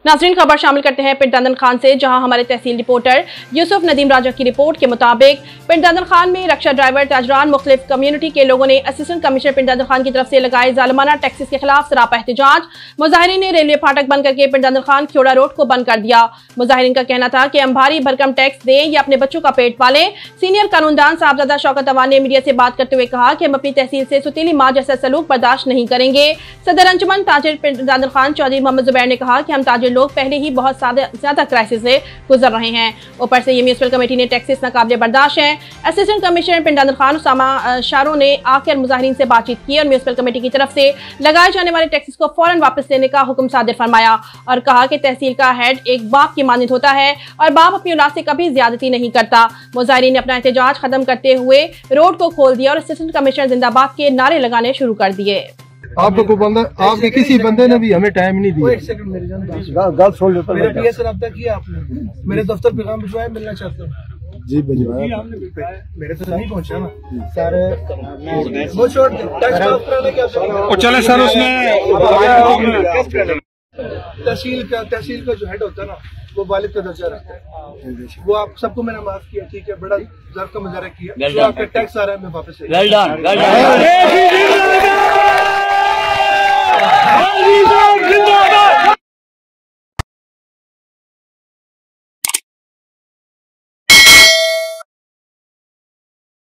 नाज़रीन, खबर शामिल करते हैं पिंड दादन खान से, जहां हमारे तहसील रिपोर्टर यूसुफ नदीम राजा की रिपोर्ट के मुताबिक पिंड दादन खान में रक्षा ड्राइवर ताजरान मुख्तलिफ कम्युनिटी के लोगों ने असिस्टेंट कमिश्नर पिंड दादन खान की तरफ से लगाए जालिमाना टैक्सेस के खिलाफ सरापा एहतजाज। मुजाहिरीन ने रेलवे फाटक बंद करके पिंड दादन खान खियोड़ा रोड को बंद कर दिया। मुजाहिरीन का कहना था कि हम भारी भरकम टैक्स दें या अपने बच्चों का पेट पालें। सीनियर कानूनदान साहबजादा शौकत अवान ने मीडिया से बात करते हुए कहा कि हम अपनी तहसील से सुतीली माँ जैसा सलूक बर्दाश्त नहीं करेंगे। सदर अंजुमन ताजिर पिंड दादन खान चौधरी मोहम्मद जुबैर ने कहा कि हम ताजिर लोग पहले ही बहुत ज्यादा क्राइसिस से गुजर रहे हैं। ऊपर से ये म्यूनिसिपल कमेटी ने टैक्सेस नाकाबिले बर्दाश्त हैं। असिस्टेंट कमिश्नर पिंड दादन खान उसामा शारों ने आकर मुजाहिरीन से बातचीत की और म्यूनिसिपल कमेटी की तरफ से लगाए जाने वाले टैक्सेस को फौरन वापस लेने का हुक्म सादिर फरमाया और कहा कि तहसील का हेड एक बाप की मानद होता है और बाप अपनी औलाद से कभी ज्यादती नहीं करता। मुजाहिरीन ने अपना एहतजाज खत्म करते हुए रोड को खोल दिया और असिस्टेंट कमिश्नर जिंदाबाद के नारे लगाने शुरू कर दिए। आपको बंदा, आपके किसी बंदे ने भी हमें टाइम नहीं दिया। एक सेकंड मेरी जान, गलत सोल पेपर मेरा पीए से रब्ता किया आपने, मेरे दफ्तर पैगाम भिजवाया, मिलना चाहते हो? जी भिजवाया, मेरे तो नहीं पहुंचा ना सर। वो छोड़ टैक्स माफ कराने क्या चले सर, उसमें तहसील का जो हेड होता है ना, वो वालिद का दर्जा रखता है। वो आप सबको मैंने माफ किया, ठीक है, बड़ा ज़र्फ का मुजाहरा किया, जो आपका टैक्स आ रहा है मैं वापस